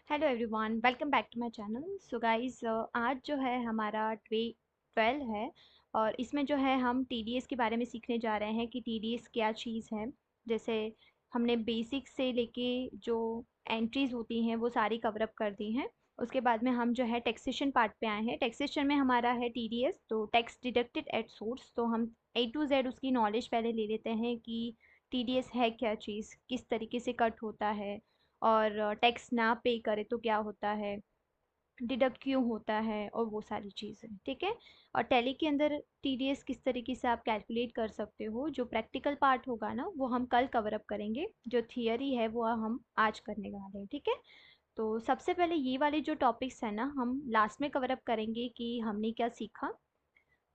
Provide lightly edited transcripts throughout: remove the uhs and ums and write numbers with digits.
Hello everyone, welcome back to my channel. So guys, आज जो है हमारा डे 12 है और इसमें जो है हम टीडीएस के बारे में सीखने जा रहे हैं कि टीडीएस क्या चीज़ है। जैसे हमने बेसिक से लेके जो एंट्रीज होती हैं वो सारी कवर अप कर दी हैं। उसके बाद में हम जो है टैक्सेशन पार्ट पे आए हैं। टैक्सेशन में हमारा है टीडीएस, तो टैक्स डिडक्टेड एट सोर्स। तो हम ए टू जेड उसकी नॉलेज पहले ले लेते हैं कि टीडीएस है क्या चीज़, किस तरीके से कट होता है और टैक्स ना पे करे तो क्या होता है, डिडक्ट क्यों होता है और वो सारी चीज़ें। ठीक है। और टैली के अंदर टीडीएस किस तरीके से आप कैलकुलेट कर सकते हो, जो प्रैक्टिकल पार्ट होगा ना वो हम कल कवर अप करेंगे। जो थियरी है वो हम आज करने वाले हैं। ठीक है। तो सबसे पहले ये वाले जो टॉपिक्स हैं ना हम लास्ट में कवर अप करेंगे कि हमने क्या सीखा।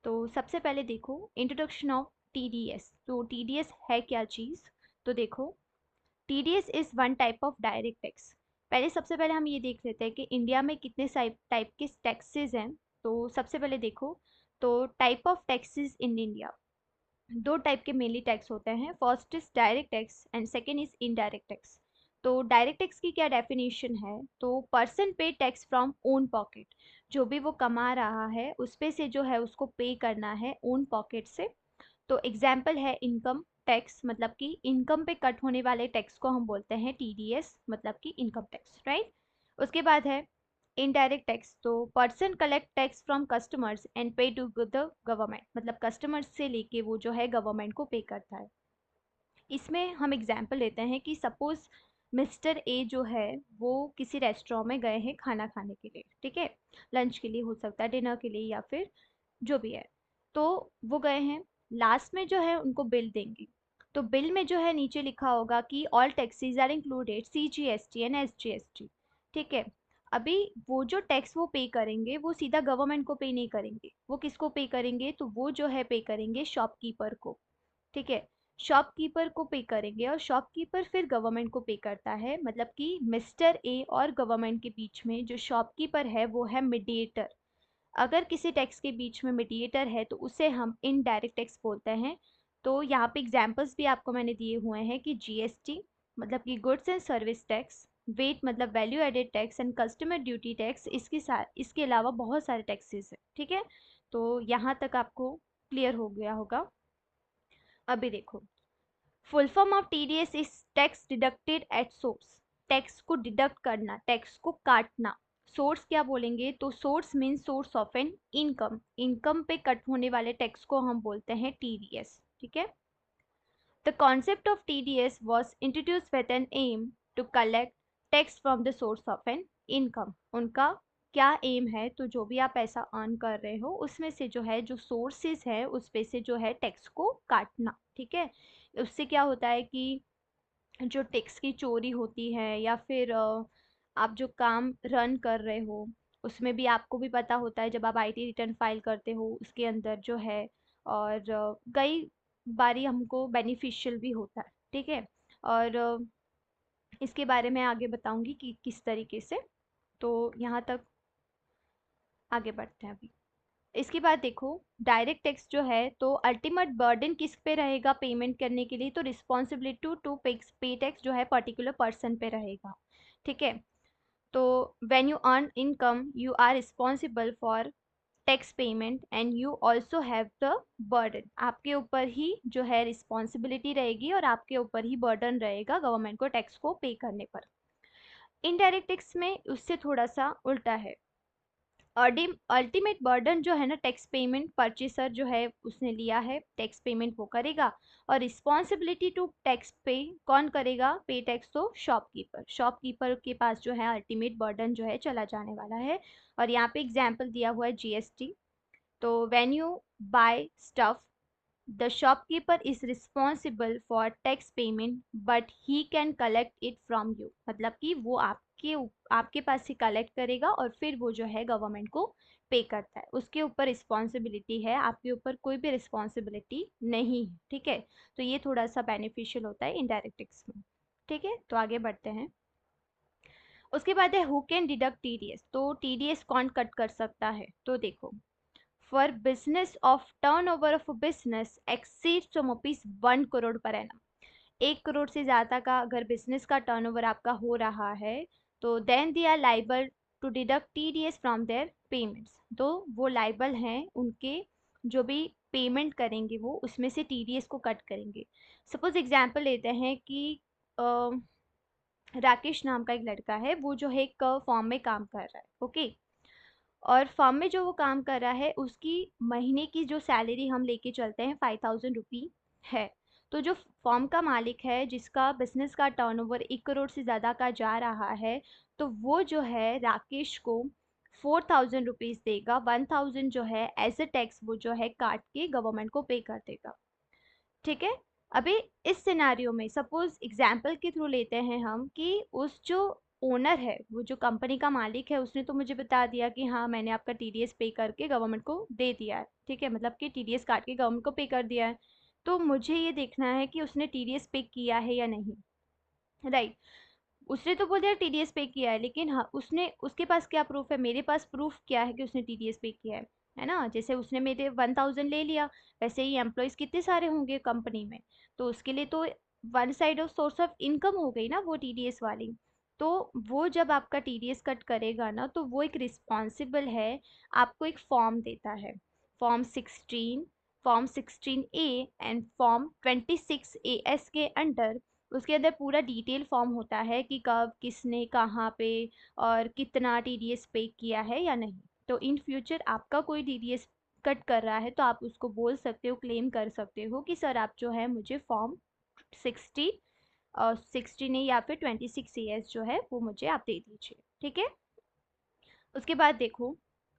तो सबसे पहले देखो, इंट्रोडक्शन ऑफ टीडीएस। तो टीडीएस है क्या चीज़। तो देखो, TDS is one type of direct tax. पहले सबसे पहले हम ये देख लेते हैं कि इंडिया में कितने टाइप के टैक्सेस हैं। तो सबसे पहले देखो, तो type of taxes in India, दो टाइप के मेनली टैक्स होते हैं। First is direct tax and second is indirect tax. तो डायरेक्ट टैक्स की क्या डेफिनेशन है, तो पर्सन पे टैक्स फ्रॉम ओन पॉकेट। जो भी वो कमा रहा है उस पे से जो है उसको पे करना है ओन पॉकेट से। तो एग्जाम्पल है इनकम टैक्स, मतलब कि इनकम पे कट होने वाले टैक्स को हम बोलते हैं टीडीएस, मतलब कि इनकम टैक्स, राइट। उसके बाद है इनडायरेक्ट टैक्स। तो person collect tax from customers and पे टू द गवर्नमेंट, मतलब कस्टमर्स से लेके वो जो है गवर्नमेंट को पे करता है। इसमें हम एग्जाम्पल लेते हैं कि सपोज मिस्टर ए जो है वो किसी रेस्टोरेंट में गए हैं खाना खाने के लिए। ठीक है। लंच के लिए हो सकता है, डिनर के लिए, या फिर जो भी है। तो वो गए हैं, लास्ट में जो है उनको बिल देंगे। तो बिल में जो है नीचे लिखा होगा कि all taxes are included CGST and SGST. ठीक है। अभी वो जो टैक्स वो पे करेंगे वो सीधा गवर्नमेंट को पे नहीं करेंगे, वो किसको पे करेंगे, तो वो जो है पे करेंगे शॉपकीपर को। ठीक है। शॉपकीपर को पे करेंगे और शॉपकीपर फिर गवर्नमेंट को पे करता है, मतलब कि मिस्टर ए और गवर्नमेंट के बीच में जो शॉपकीपर है वो है मीडिएटर। अगर किसी टैक्स के बीच में मीडिएटर है तो उसे हम इनडायरेक्ट टैक्स बोलते हैं। तो यहाँ पे एग्जांपल्स भी आपको मैंने दिए हुए हैं कि जीएसटी मतलब कि goods and service tax, VAT मतलब value added tax and customer duty tax. इसके अलावा बहुत सारे टैक्सेस हैं। ठीक है। तो यहाँ तक आपको क्लियर हो गया होगा। अभी देखो, full form of TDS is tax deducted at source. Tax को डिडक्ट करना, टैक्स को काटना। सोर्स क्या बोलेंगे, तो source mean source of an income. Income पे कट होने वाले टैक्स को हम बोलते हैं टीडीएस। ठीक है। The concept of TDS was introduce with an aim to collect tax from the source of an income. उनका क्या एम है, तो जो भी आप पैसा अर्न कर रहे हो उसमें से जो है जो सोर्सेज है उस पे से जो है टैक्स को काटना। ठीक है। उससे क्या होता है कि जो टैक्स की चोरी होती है या फिर आप जो काम रन कर रहे हो उसमें भी आपको भी पता होता है, जब आप आईटी रिटर्न फाइल करते हो उसके अंदर जो है, और कई बारी हमको बेनिफिशियल भी होता है। ठीक है। और इसके बारे में आगे बताऊंगी कि किस तरीके से। तो यहाँ तक आगे बढ़ते हैं अभी। इसके बाद देखो, डायरेक्ट टैक्स जो है तो अल्टीमेट बर्डन किस पे रहेगा पेमेंट करने के लिए, तो रिस्पॉन्सिबिलिटी टू पे टैक्स जो है पर्टिकुलर पर्सन पे रहेगा। ठीक है। तो when you earn income you are responsible for tax payment and you also have the burden. आपके ऊपर ही जो है रिस्पॉन्सिबिलिटी रहेगी और आपके ऊपर ही बर्डन रहेगा गवर्नमेंट को टैक्स को पे करने पर। इनडायरेक्ट टैक्स में उससे थोड़ा सा उल्टा है। अल्टीमेट बर्डन जो है ना टैक्स पेमेंट परचेसर जो है उसने लिया है, टैक्स पेमेंट वो करेगा। और रिस्पॉन्सिबिलिटी टू टैक्स पे कौन करेगा, पे टैक्स, तो शॉपकीपर। शॉपकीपर के पास जो है अल्टीमेट बर्डन जो है चला जाने वाला है। और यहाँ पे एग्जाम्पल दिया हुआ है जीएसटी। तो when you buy stuff the shopkeeper is responsible for tax payment but he can collect it from you, मतलब कि वो आपके पास से कलेक्ट करेगा और फिर वो जो है गवर्नमेंट को पे करता है। उसके ऊपर रिस्पॉन्सिबिलिटी है, आपके ऊपर कोई भी रिस्पॉन्सिबिलिटी नहीं है। ठीक है। तो ये थोड़ा सा बेनिफिशियल होता है इनडायरेक्ट टैक्स में। ठीक है। तो आगे बढ़ते हैं। उसके बाद है हु कैन डिडक्ट टीडीएस। तो टीडीएस कौन कट कर सकता है, तो देखो, for business of turnover of a business exceeds from rupees 1 crore per annum। 1 crore से ज़्यादा का अगर बिजनेस का टर्नओवर आपका हो रहा है तो then they are liable to deduct TDS from their payments, तो वो लाइबल हैं, उनके जो भी पेमेंट करेंगे वो उसमें से टीडीएस को कट करेंगे। सपोज एग्जांपल लेते हैं कि राकेश नाम का एक लड़का है, वो जो है एक फॉर्म में काम कर रहा है, ओके। और फर्म में जो वो काम कर रहा है उसकी महीने की जो सैलरी हम लेके चलते हैं 5,000 रुपी है। तो जो फर्म का मालिक है, जिसका बिजनेस का टर्नओवर 1 करोड़ से ज़्यादा का जा रहा है, तो वो जो है राकेश को 4,000 रुपीज़ देगा। 1,000 जो है एज अ टैक्स वो जो है काट के गवर्नमेंट को पे कर देगा, ठीक है। अभी इस सिनेरियो में सपोज एग्जाम्पल के थ्रू लेते हैं हम कि उस जो ओनर है, वो जो कंपनी का मालिक है, उसने तो मुझे बता दिया कि हाँ मैंने आपका टीडीएस पे करके गवर्नमेंट को दे दिया है, ठीक है, मतलब कि टीडीएस काट के गवर्नमेंट को पे कर दिया है। तो मुझे ये देखना है कि उसने टीडीएस पे किया है या नहीं, राइट। उसने तो बोल दिया टीडीएस पे किया है, लेकिन हाँ उसने, उसके पास क्या प्रूफ है, मेरे पास प्रूफ क्या है कि उसने टीडीएस पे किया है ना। जैसे उसने मेरे 1,000 ले लिया, वैसे ही एम्प्लॉयज कितने सारे होंगे कंपनी में, तो उसके लिए तो one side of source of income हो गई ना वो टीडीएस वाली। तो वो जब आपका टीडीएस कट करेगा ना, तो वो एक रिस्पॉन्सिबल है, आपको एक फॉर्म देता है, form 16, form 16A and form 26AS के अंडर। उसके अंदर पूरा डिटेल फॉर्म होता है कि कब किसने कहाँ पे और कितना टीडीएस पे किया है या नहीं। तो इन फ्यूचर आपका कोई टीडीएस कट कर रहा है तो आप उसको बोल सकते हो, क्लेम कर सकते हो कि सर आप जो है मुझे फॉर्म 60 और 60 नहीं या फिर 26AS जो है वो मुझे आप दे दीजिए, ठीक है। उसके बाद देखो,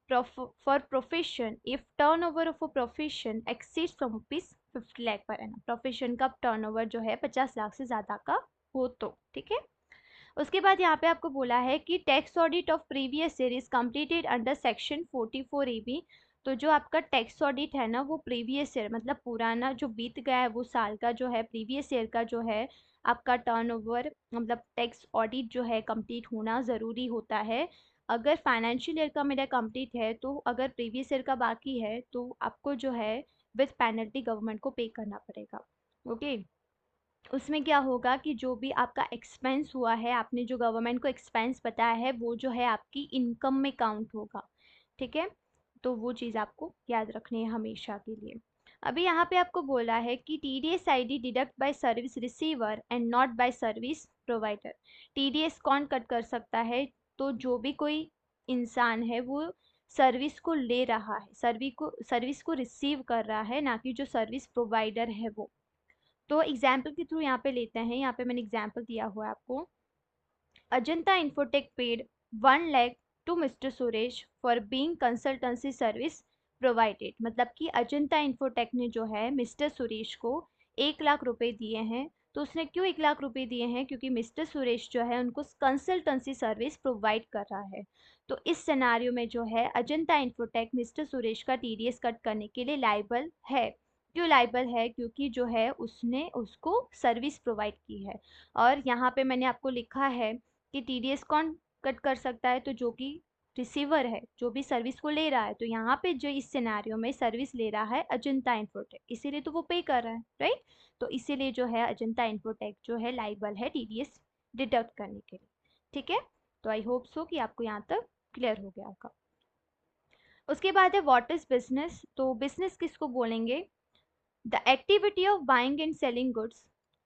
for profession if turnover of a profession exceeds from rupees 50 lakh per annum, profession का टर्नओवर जो है 50 लाख से ज़्यादा का हो तो, ठीक है। उसके बाद यहाँ पे आपको बोला है कि tax audit of previous year is completed under section 44AB। तो जो आपका टैक्स ऑडिट है ना, वो प्रीवियस ईयर मतलब पुराना जो बीत गया है वो साल का जो है, प्रीवियस ईयर का जो है आपका टर्नओवर मतलब टैक्स ऑडिट जो है कंप्लीट होना ज़रूरी होता है। अगर फाइनेंशियल ईयर का मेरा कंप्लीट है, तो अगर प्रीवियस ईयर का बाकी है तो आपको जो है विथ पेनल्टी गवर्नमेंट को पे करना पड़ेगा, ओके। उसमें क्या होगा कि जो भी आपका एक्सपेंस हुआ है, आपने जो गवर्नमेंट को एक्सपेंस बताया है, वो जो है आपकी इनकम में काउंट होगा, ठीक है। तो वो चीज़ आपको याद रखनी है हमेशा के लिए। अभी यहाँ पे आपको बोला है कि TDS ID deduct bye service receiver and not bye service provider. TDS कौन कट कर सकता है, तो जो भी कोई इंसान है वो सर्विस को ले रहा है, सर्विस को रिसीव कर रहा है, ना कि जो सर्विस प्रोवाइडर है वो। तो एग्जाम्पल के थ्रू यहाँ पे लेते हैं, यहाँ पे मैंने एग्जाम्पल दिया हुआ है आपको। Ajanta infotech paid 1 lakh to mister Suresh for being consultancy service provided, मतलब कि अजंता इन्फोटेक ने जो है मिस्टर सुरेश को 1 लाख रुपए दिए हैं। तो उसने क्यों 1 लाख रुपए दिए हैं, क्योंकि मिस्टर सुरेश जो है उनको कंसल्टेंसी सर्विस प्रोवाइड कर रहा है। तो इस सिनेरियो में जो है अजंता इन्फोटेक मिस्टर सुरेश का टीडीएस कट करने के लिए लाइबल है। क्यों लाइबल है, क्योंकि जो है उसने उसको सर्विस प्रोवाइड की है। और यहाँ पे मैंने आपको लिखा है कि टीडीएस कौन कट कर सकता है, तो जो कि रिसीवर है, जो भी सर्विस को ले रहा है। तो यहाँ पे जो इस सिनेरियो में सर्विस ले रहा है अजंता इन्फोटेक, इसीलिए तो वो पे कर रहा है, राइट। तो इसीलिए जो है अजंता इन्फोटेक जो है लाइबल है टीडीएस डिडक्ट करने के लिए, ठीक है। तो आई होप सो कि आपको यहाँ तक क्लियर हो गया होगा। उसके बाद है व्हाट इज बिजनेस। तो बिजनेस किसको बोलेंगे, the activity of buying and selling goods,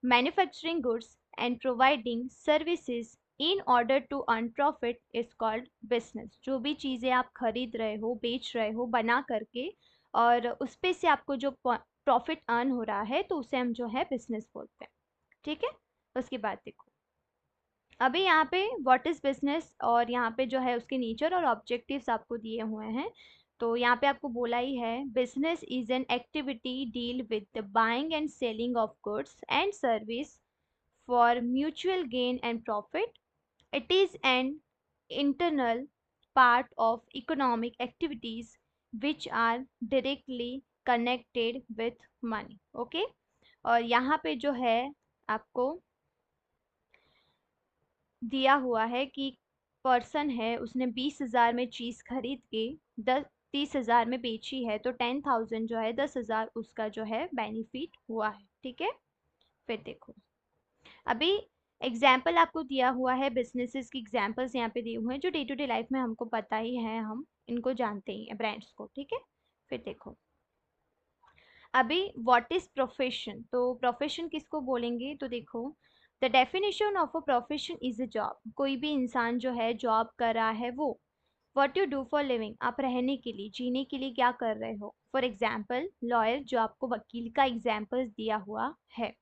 manufacturing goods, and providing services in order to earn profit is called business। जो भी चीज़ें आप खरीद रहे हो, बेच रहे हो बना करके, और उस पे से आपको जो प्रॉफिट अर्न हो रहा है, तो उसे हम जो है बिजनेस बोलते हैं, ठीक है। उसके बाद देखो, अभी यहाँ पे व्हाट इज बिजनेस और यहाँ पे जो है उसके नेचर और ऑब्जेक्टिव्स आपको दिए हुए हैं। तो यहाँ पे आपको बोला ही है, business is an activity deal with the buying and selling of goods and service for mutual gain and profit. It is an internal part of economic activities which are directly connected with money, okay. और यहाँ पे जो है आपको दिया हुआ है कि पर्सन है, उसने 20,000 में चीज़ खरीद के 30,000 में बेची है, तो 10,000 जो है 10,000 उसका जो है बेनिफिट हुआ है, ठीक है। फिर देखो, अभी एग्जाम्पल आपको दिया हुआ है, बिजनेसेस की एग्जाम्पल्स यहाँ पे दिए हुए हैं जो डे टू डे लाइफ में हमको पता ही है, हम इनको जानते ही हैं ब्रांड्स को, ठीक है। फिर देखो अभी व्हाट इज प्रोफेशन, तो प्रोफेशन किसको बोलेंगे, तो देखो the definition of a profession is a job, कोई भी इंसान जो है जॉब कर रहा है वो। What you do for living, आप रहने के लिए, जीने के लिए क्या कर रहे हो। फॉर एग्जाम्पल लॉयर, जो आपको वकील का एग्जाम्पल दिया हुआ है।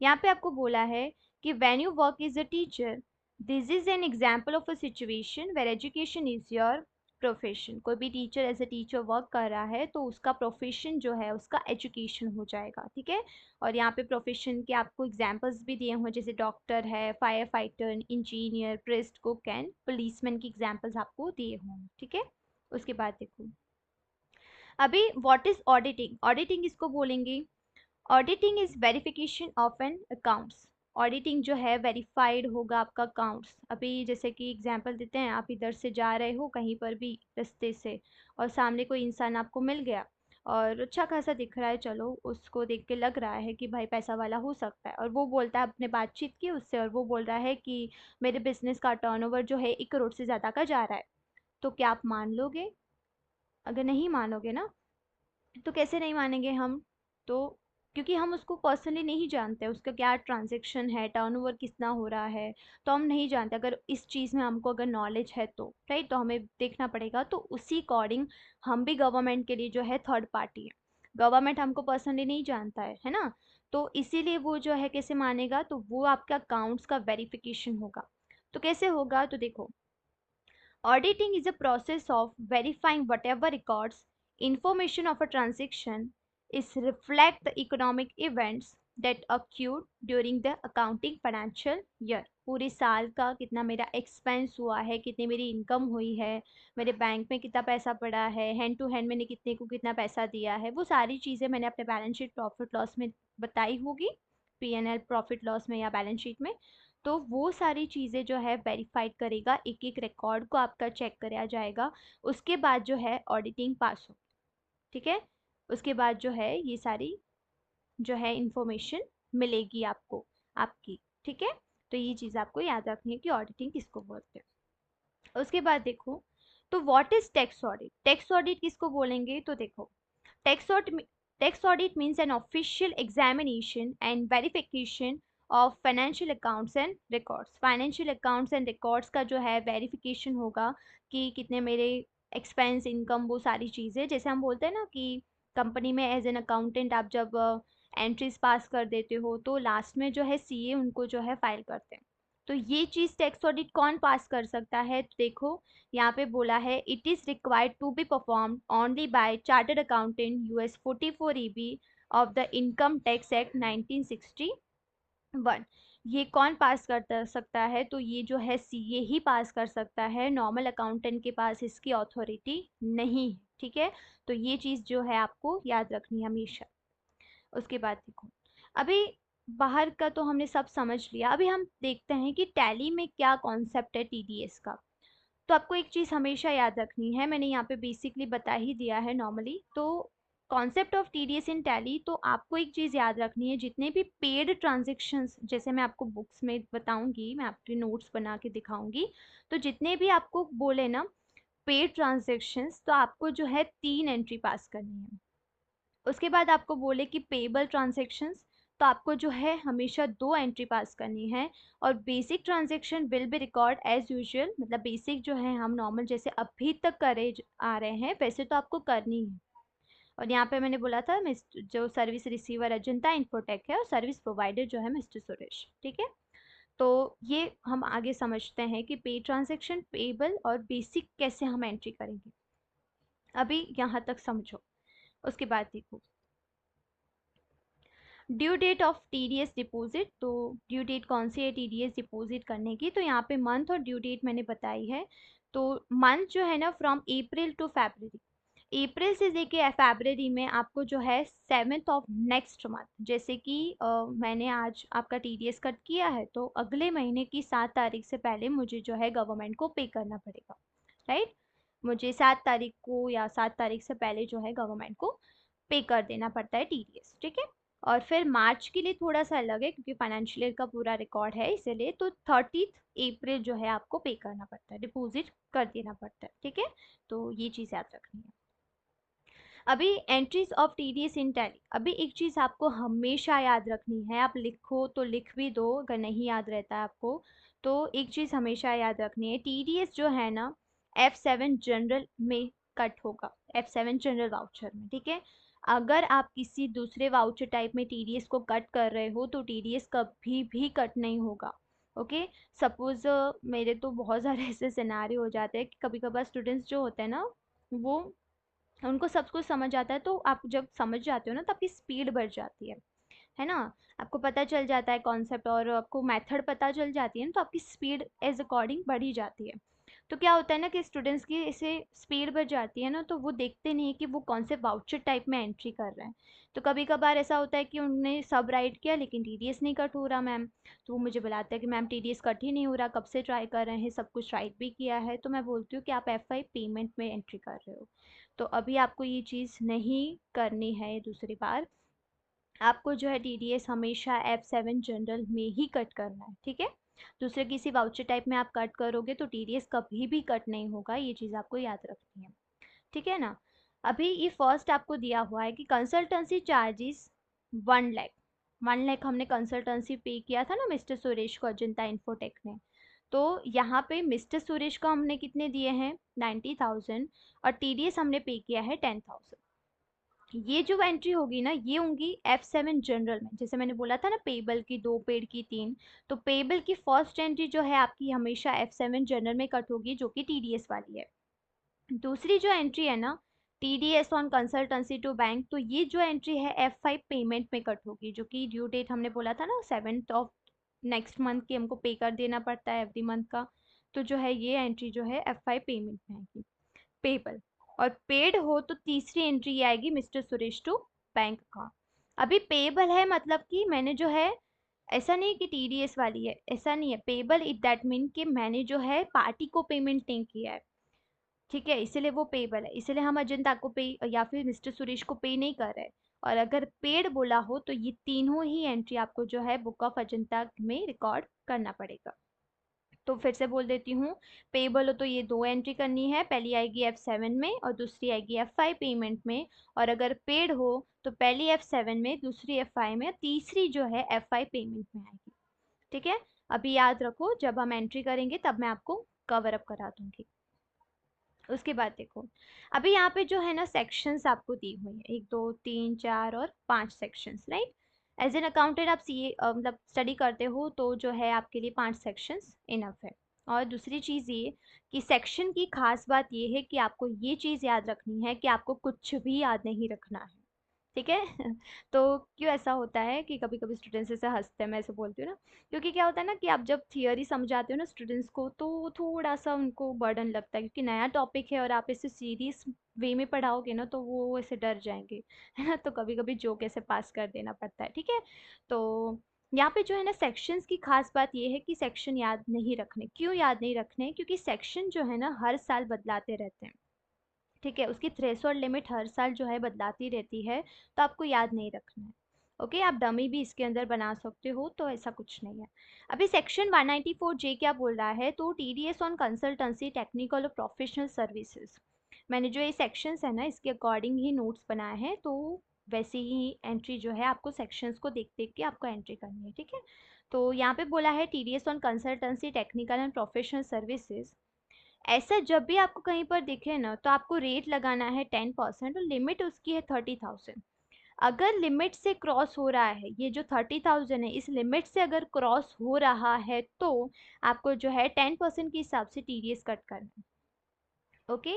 यहाँ पे आपको बोला है कि when you work is a teacher, this is an example of a situation where education is your profession. कोई भी teacher as a teacher work कर रहा है तो उसका प्रोफेशन जो है उसका एजुकेशन हो जाएगा, ठीक है। और यहाँ पे प्रोफेशन के आपको एग्जाम्पल्स भी दिए हुए, जैसे डॉक्टर है, fire fighter, engineer, priest, cook and policeman की एग्जाम्पल्स आपको दिए हुए हैं, ठीक है। उसके बाद देखो अभी व्हाट इज ऑडिटिंग, ऑडिटिंग इसको बोलेंगे। Auditing is verification of an accounts, auditing जो है वेरीफाइड होगा आपका अकाउंट्स। अभी जैसे कि एग्जांपल देते हैं, आप इधर से जा रहे हो कहीं पर भी रास्ते से और सामने कोई इंसान आपको मिल गया और अच्छा खासा दिख रहा है, चलो उसको देख के लग रहा है कि भाई पैसा वाला हो सकता है, और वो बोलता है, अपने बातचीत की उससे और वो बोल रहा है कि मेरे बिजनेस का टर्नओवर जो है 1 करोड़ से ज़्यादा का जा रहा है, तो क्या आप मान लोगे। अगर नहीं मानोगे ना, तो कैसे नहीं मानेंगे हम, तो क्योंकि हम उसको पर्सनली नहीं जानते उसका क्या ट्रांजैक्शन है, टर्नओवर कितना हो रहा है, तो हम नहीं जानते। अगर इस चीज़ में हमको अगर नॉलेज है तो राइट, तो हमें देखना पड़ेगा, तो उसी अकॉर्डिंग हम भी गवर्नमेंट के लिए जो है थर्ड पार्टी है, गवर्नमेंट हमको पर्सनली नहीं जानता है ना। तो इसीलिए वो जो है कैसे मानेगा, तो वो आपका अकाउंट्स का वेरिफिकेशन होगा। तो कैसे होगा, तो देखो auditing is a process of verifying whatever records, information of a transaction is reflect the economic events that occurred during the accounting financial year। पूरे साल का कितना मेरा एक्सपेंस हुआ है, कितनी मेरी इनकम हुई है, मेरे बैंक में कितना पैसा पड़ा है, हैंड टू हैंड मैंने कितने को कितना पैसा दिया है, वो सारी चीज़ें मैंने अपने बैलेंस शीट प्रॉफिट लॉस में बताई होगी, P&L प्रॉफिट लॉस में या बैलेंस शीट में। तो वो सारी चीज़ें जो है वेरीफाइड करेगा, एक एक रिकॉर्ड को आपका चेक कराया जाएगा, उसके बाद जो है ऑडिटिंग पास हो, ठीक है। उसके बाद जो है ये सारी जो है इंफॉर्मेशन मिलेगी आपको आपकी, ठीक है। तो ये चीज़ आपको याद रखनी है कि ऑडिटिंग किसको बोलते हैं। उसके बाद देखो तो what is tax audit, tax audit किसको बोलेंगे, तो देखो Tax audit, tax audit means an official examination and verification of financial accounts and records। Financial accounts and records का जो है verification होगा कि कितने मेरे expense, income, वो सारी चीज़ें, जैसे हम बोलते हैं ना कि कंपनी में एज एन अकाउंटेंट आप जब एंट्रीज पास कर देते हो तो लास्ट में जो है सीए उनको जो है फाइल करते हैं। तो ये चीज़ टैक्स ऑडिट कौन पास कर सकता है, तो देखो यहाँ पे बोला है it is required to be performed only by chartered accountant US 44 EB of the income tax act 1961। ये कौन पास कर सकता है, तो ये जो है सीए ही पास कर सकता है, नॉर्मल अकाउंटेंट के पास इसकी अथॉरिटी नहीं है, ठीक है। तो ये चीज़ जो है आपको याद रखनी है हमेशा। उसके बाद देखो अभी बाहर का तो हमने सब समझ लिया, अभी हम देखते हैं कि टैली में क्या कॉन्सेप्ट है टीडीएस का। तो आपको एक चीज़ हमेशा याद रखनी है, मैंने यहाँ पे बेसिकली बता ही दिया है नॉर्मली, तो concept of TDS in tally, तो आपको एक चीज़ याद रखनी है, जितने भी पेड ट्रांजेक्शन्स, जैसे मैं आपको बुक्स में बताऊंगी, मैं आपके नोट्स बना के दिखाऊंगी, तो जितने भी आपको बोले ना पेड ट्रांजेक्शन्स, तो आपको जो है 3 एंट्री पास करनी है। उसके बाद आपको बोले कि पेबल ट्रांजेक्शन्स, तो आपको जो है हमेशा 2 एंट्री पास करनी है। और basic transaction will be record as usual, मतलब बेसिक जो है हम नॉर्मल जैसे अभी तक करे आ रहे हैं वैसे तो आपको करनी है। और यहाँ पे मैंने बोला था जो सर्विस रिसीवर अजंता इन्फोटेक है और सर्विस प्रोवाइडर जो है मिस्टर सुरेश, ठीक है। तो ये हम आगे समझते हैं कि पे ट्रांजेक्शन, पेबल और बेसिक कैसे हम एंट्री करेंगे, अभी यहाँ तक समझो। उसके बाद देखो due date of TDS deposit, तो ड्यू डेट कौन सी है टीडीएस डिपॉजिट करने की, तो यहाँ पे मंथ और ड्यू डेट मैंने बताई है। तो मंथ जो है ना फ्रॉम अप्रैल टू फरवरी, अप्रैल से लेके फरवरी में आपको जो है 7th ऑफ नेक्स्ट मंथ, जैसे कि मैंने आज आपका टीडीएस कट किया है तो अगले महीने की 7 तारीख से पहले मुझे जो है गवर्नमेंट को पे करना पड़ेगा, राइट। मुझे 7 तारीख को या 7 तारीख से पहले जो है गवर्नमेंट को पे कर देना पड़ता है टीडीएस, ठीक है। और फिर मार्च के लिए थोड़ा सा अलग है क्योंकि फाइनेंशियल ईयर का पूरा रिकॉर्ड है, इसीलिए तो 30 अप्रैल जो है आपको पे करना पड़ता है, डिपॉजिट कर देना पड़ता है, ठीक है। तो ये चीज़ याद रखनी है। अभी entries of TDS in tally, अभी एक चीज़ आपको हमेशा याद रखनी है, आप लिखो तो लिख भी दो अगर नहीं याद रहता है आपको, तो एक चीज़ हमेशा याद रखनी है, टीडीएस जो है ना F7 जनरल में कट होगा, F7 जनरल वाउचर में, ठीक है। अगर आप किसी दूसरे वाउचर टाइप में टीडीएस को कट कर रहे हो तो टीडीएस कभी भी कट नहीं होगा। ओके, सपोज मेरे तो बहुत सारे ऐसे सिनारियो हो जाते हैं कि कभी कभार स्टूडेंट्स जो होते हैं ना, वो उनको सब कुछ समझ आता है, तो आप जब समझ जाते हो ना तो आपकी स्पीड बढ़ जाती है ना। आपको पता चल जाता है कॉन्सेप्ट और आपको मेथड पता चल जाती है ना, तो आपकी स्पीड एज अकॉर्डिंग बढ़ी जाती है। तो क्या होता है ना कि स्टूडेंट्स की ऐसे स्पीड बढ़ जाती है ना, तो वो देखते नहीं है कि वो कौन से वाउचर टाइप में एंट्री कर रहे हैं। तो कभी कभार ऐसा होता है कि उन्होंने सब राइट किया लेकिन टीडीएस नहीं कट हो रहा मैम, तो वो मुझे बुलाते हैं कि मैम टीडीएस कट ही नहीं हो रहा, कब से ट्राई कर रहे हैं, सब कुछ राइट भी किया है। तो मैं बोलती हूँ कि आप F5 पेमेंट में एंट्री कर रहे हो, तो अभी आपको ये चीज़ नहीं करनी है दूसरी बार। आपको जो है टीडीएस हमेशा F7 जनरल में ही कट करना है, ठीक है। दूसरे किसी वाउचर टाइप में आप कट करोगे तो टीडीएस कभी भी कट नहीं होगा, ये चीज़ आपको याद रखनी है, ठीक है ना। अभी ये फर्स्ट आपको दिया हुआ है कि कंसल्टेंसी चार्जेस 1 लाख, 1 लाख हमने कंसल्टेंसी पे किया था ना मिस्टर सुरेश को अजंता इन्फोटेक ने। तो यहाँ पे मिस्टर सुरेश को हमने कितने दिए हैं, 90,000, और टीडीएस हमने पे किया है 10,000। ये जो एंट्री होगी ना ये होंगी F7 जनरल में, जैसे मैंने बोला था ना पेबल की 2 पेड की 3, तो पेबल की फर्स्ट एंट्री जो है आपकी हमेशा F7 जनरल में कट होगी जो कि टीडीएस वाली है। दूसरी जो एंट्री है ना TDS on consultancy to bank, तो ये जो एंट्री है F5 पेमेंट में कट होगी, जो कि ड्यू डेट हमने बोला था ना 7th ऑफ नेक्स्ट मंथ की हमको पे कर देना पड़ता है एवरी मंथ का। तो जो है ये एंट्री जो है F5 पेमेंट में आएगी, पेबल। और पेड हो तो तीसरी एंट्री ये आएगी मिस्टर सुरेश टू बैंक का। अभी पेबल है मतलब कि मैंने जो है, ऐसा नहीं कि टीडीएस वाली है, ऐसा नहीं है, पेबल इट दैट मीन कि मैंने जो है पार्टी को पेमेंट नहीं किया है, ठीक है, इसीलिए वो पेबल है, इसीलिए हम अजंता को पे या फिर मिस्टर सुरेश को पे नहीं कर रहे। और अगर पेड बोला हो तो ये तीनों ही एंट्री आपको जो है बुक ऑफ अजंता में रिकॉर्ड करना पड़ेगा। तो फिर से बोल देती हूँ, पेबल हो तो ये 2 एंट्री करनी है, पहली आएगी F7 में और दूसरी आएगी F5 पेमेंट में। और अगर पेड हो तो पहली F7 में, दूसरी F5 में, तीसरी जो है F5 पेमेंट में आएगी, ठीक है। अभी याद रखो जब हम एंट्री करेंगे तब मैं आपको कवर अप करा दूंगी। उसके बाद देखो, अभी यहाँ पे जो है ना सेक्शंस आपको दी हुई है, 1 2 3 4 और 5 sections, right. As an accountant आप सी मतलब स्टडी करते हो तो जो है आपके लिए 5 सेक्शंस इनफ है। और दूसरी चीज़ ये कि सेक्शन की खास बात ये है कि आपको ये चीज़ याद रखनी है कि आपको कुछ भी याद नहीं रखना है, ठीक है। तो क्यों ऐसा होता है कि कभी कभी स्टूडेंट्स ऐसे हंसते हैं, मैं ऐसे बोलती हूँ ना, क्योंकि क्या होता है ना कि आप जब थियोरी समझाते हो ना स्टूडेंट्स को तो थोड़ा सा उनको बर्डन लगता है, क्योंकि नया टॉपिक है और आप इसे सीरियस वे में पढ़ाओगे ना तो वो ऐसे डर जाएंगे, है ना। तो कभी कभी जोक ऐसे पास कर देना पड़ता है, ठीक है। तो यहाँ पे जो है ना सेक्शंस की खास बात ये है कि सेक्शन याद नहीं रखने, क्यों याद नहीं रखने, क्योंकि सेक्शन जो है ना हर साल बदलाते रहते हैं, ठीक है, उसकी थ्रेशोल्ड लिमिट हर साल जो है बदलाती रहती है, तो आपको याद नहीं रखना है। ओके, आप डमी भी इसके अंदर बना सकते हो, तो ऐसा कुछ नहीं है। अभी सेक्शन 194J क्या बोल रहा है, तो टीडीएस ऑन कंसल्टेंसी टेक्निकल और प्रोफेशनल सर्विसेज, मैंने जो ये सेक्शंस है ना इसके अकॉर्डिंग ही नोट्स बनाए हैं, तो वैसे ही एंट्री जो है आपको सेक्शंस को देख देख के आपको एंट्री करनी है, ठीक है। तो यहाँ पे बोला है TDS on consultancy technical and professional services, ऐसा जब भी आपको कहीं पर दिखे ना तो आपको रेट लगाना है 10% और लिमिट उसकी है 30,000। अगर लिमिट से क्रॉस हो रहा है, ये जो 30,000 है इस लिमिट से अगर क्रॉस हो रहा है तो आपको जो है 10% के हिसाब से टीडीएस कट करना है। ओके,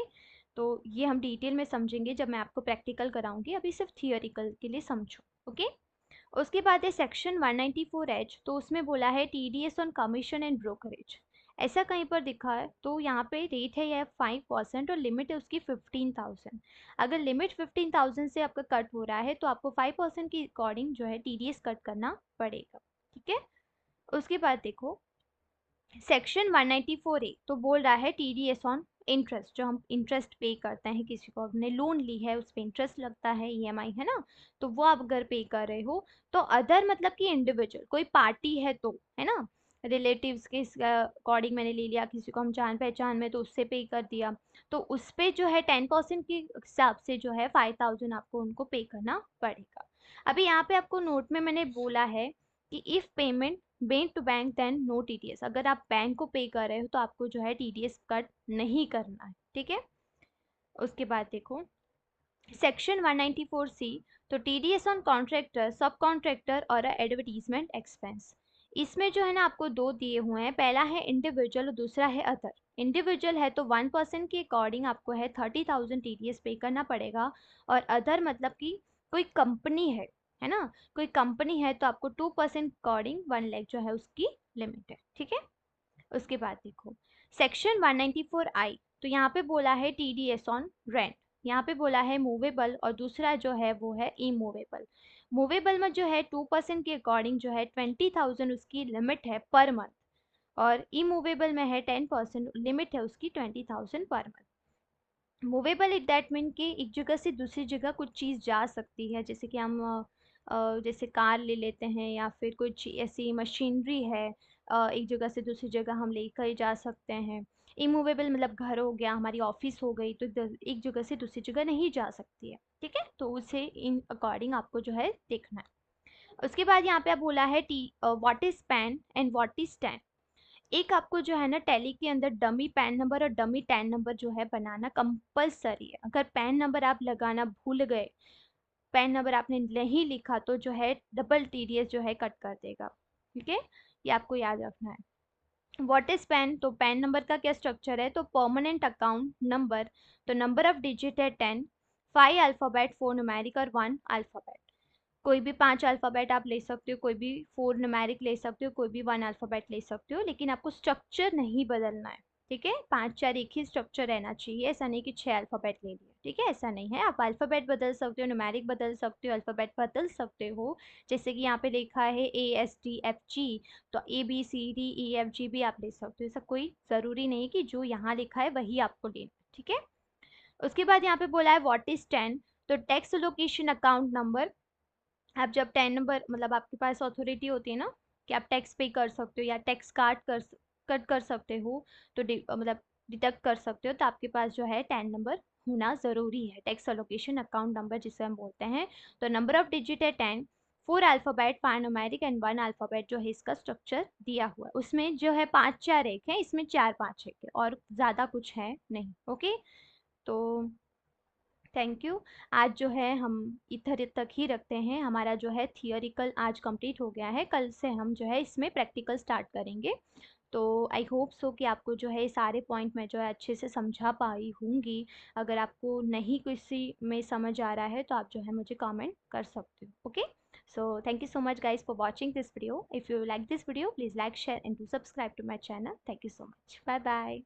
तो ये हम डिटेल में समझेंगे जब मैं आपको प्रैक्टिकल कराऊंगी, अभी सिर्फ थियोरिकल के लिए समझो। ओके, उसके बाद है सेक्शन 194H, तो उसमें बोला है TDS on commission and brokerage, ऐसा कहीं पर दिखा है तो यहाँ पे रेट है यह 5% और लिमिट है उसकी 15,000। अगर लिमिट 15,000 से आपका कट हो रहा है तो आपको 5% के अकॉर्डिंग जो है टीडीएस कट करना पड़ेगा, ठीक है। उसके बाद देखो, सेक्शन 194A तो बोल रहा है टीडीएस ऑन इंटरेस्ट, जो हम इंटरेस्ट पे करते हैं, किसी को आपने लोन ली है उस पे इंटरेस्ट लगता है, ईएमआई है ना, तो वो आप अगर पे कर रहे हो तो अदर मतलब कि इंडिविजुअल कोई पार्टी है तो, है ना, रिलेटिव्स के अकॉर्डिंग मैंने ले लिया, किसी को हम जान पहचान में तो उससे पे कर दिया, तो उस पे जो है 10% के हिसाब से जो है 5000 आपको उनको पे करना पड़ेगा। अभी यहाँ पे आपको नोट में मैंने बोला है कि if payment bank to bank then no TDS, अगर आप बैंक को पे कर रहे हो तो आपको जो है टीडीएस कट नहीं करना है, ठीक है। उसके बाद देखो सेक्शन 194C तो टीडीएस ऑन कॉन्ट्रैक्टर, सब कॉन्ट्रैक्टर और एडवर्टीजमेंट एक्सपेंस, इसमें जो है ना आपको दो दिए हुए हैं, पहला है इंडिविजुअल और दूसरा है अदर। इंडिविजुअल है तो 1% के अकॉर्डिंग आपको है 30,000 टीडीएस पे करना पड़ेगा, और अदर मतलब कि कोई कंपनी है ना, कोई कंपनी है तो आपको 2% अकॉर्डिंग 1 लाख जो है उसकी लिमिट है, ठीक है। उसके बाद देखो सेक्शन 194I तो यहाँ पे बोला है टीडीएस ऑन रेंट, यहाँ पे बोला है मूवेबल और दूसरा जो है वो है इमूवेबल। मूवेबल में जो है 2% के अकॉर्डिंग जो है 20,000 उसकी लिमिट है पर मंथ, और इमूवेबल में है 10% लिमिट है उसकी 20,000 per month. Movable it that mean कि एक जगह से दूसरी जगह कुछ चीज़ जा सकती है, जैसे कि हम जैसे कार ले लेते हैं या फिर कुछ ऐसी मशीनरी है, एक जगह से दूसरी जगह हम लेकर जा सकते हैं। इमूवेबल मतलब घर हो गया, हमारी ऑफिस हो गई, तो एक जगह से दूसरी जगह नहीं जा सकती है, ठीक है, तो उसे इन अकॉर्डिंग आपको जो है देखना है। उसके बाद यहाँ पे आप बोला है T what is pan and what is tan. एक आपको जो है ना टैली के अंदर डमी पैन नंबर और डमी टैन नंबर जो है बनाना कंपलसरी है। अगर पैन नंबर आप लगाना भूल गए, पैन नंबर आपने नहीं लिखा तो जो है डबल टीडीएस जो है कट कर देगा, ठीक है, ये आपको याद रखना है। व्हाट इज पैन तो पैन नंबर का क्या स्ट्रक्चर है, तो परमानेंट अकाउंट नंबर, तो नंबर ऑफ डिजिट है 10, 5 अल्फाबेट 4 न्यूमेरिक और 1 अल्फाबेट। कोई भी 5 अल्फ़ाबेट आप ले सकते हो, कोई भी 4 न्यूमेरिक ले सकते हो, कोई भी 1 अल्फ़ाबेट ले सकते हो, लेकिन आपको स्ट्रक्चर नहीं बदलना है, ठीक है। 5-4 एक ही स्ट्रक्चर रहना चाहिए, ऐसा नहीं कि 6 अल्फ़ाबेट ले लिए, ठीक है, ऐसा नहीं है। आप अल्फ़ाबेट बदल सकते हो, न्यूमेरिक बदल सकते हो, अल्फ़ाबेट बदल सकते हो। जैसे कि यहाँ पे लिखा है ASDFG, तो ABCDEFG भी आप ले सकते हो, ऐसा कोई ज़रूरी नहीं कि जो यहाँ लिखा है वही आपको लेना है, ठीक है। उसके बाद यहाँ पे बोला है व्हाट इज़ 10 तो टैक्स लोकेशन अकाउंट नंबर। आप जब 10 नंबर मतलब आपके पास अथॉरिटी होती है ना कि आप टैक्स पे कर सकते हो या टैक्स कट कर सकते हो, तो मतलब डिडक्ट कर सकते हो, तो आपके पास जो है 10 नंबर होना ज़रूरी है, टैक्स अलोकेशन अकाउंट नंबर जिसे हम बोलते हैं। तो नंबर ऑफ डिजिट है 10, 4 अल्फ़ाबेट 5 न्यूमेरिक एंड 1 अल्फ़ाबेट जो है इसका स्ट्रक्चर दिया हुआ है। उसमें जो है 5-4 एक है, इसमें 4-5 एक है और ज़्यादा कुछ है नहीं, ओके। तो थैंक यू। आज जो है हम इधर तक ही रखते हैं, हमारा जो है थियोरिकल आज कंप्लीट हो गया है, कल से हम जो है इसमें प्रैक्टिकल स्टार्ट करेंगे। तो आई होप सो कि आपको जो है ये सारे पॉइंट मैं जो है अच्छे से समझा पाई होंगी। अगर आपको नहीं किसी में समझ आ रहा है तो आप जो है मुझे कमेंट कर सकते हो, okay. So thank you so much guys for watching this video. If you like this video please like share and to subscribe to my channel. Thank you so much, bye bye.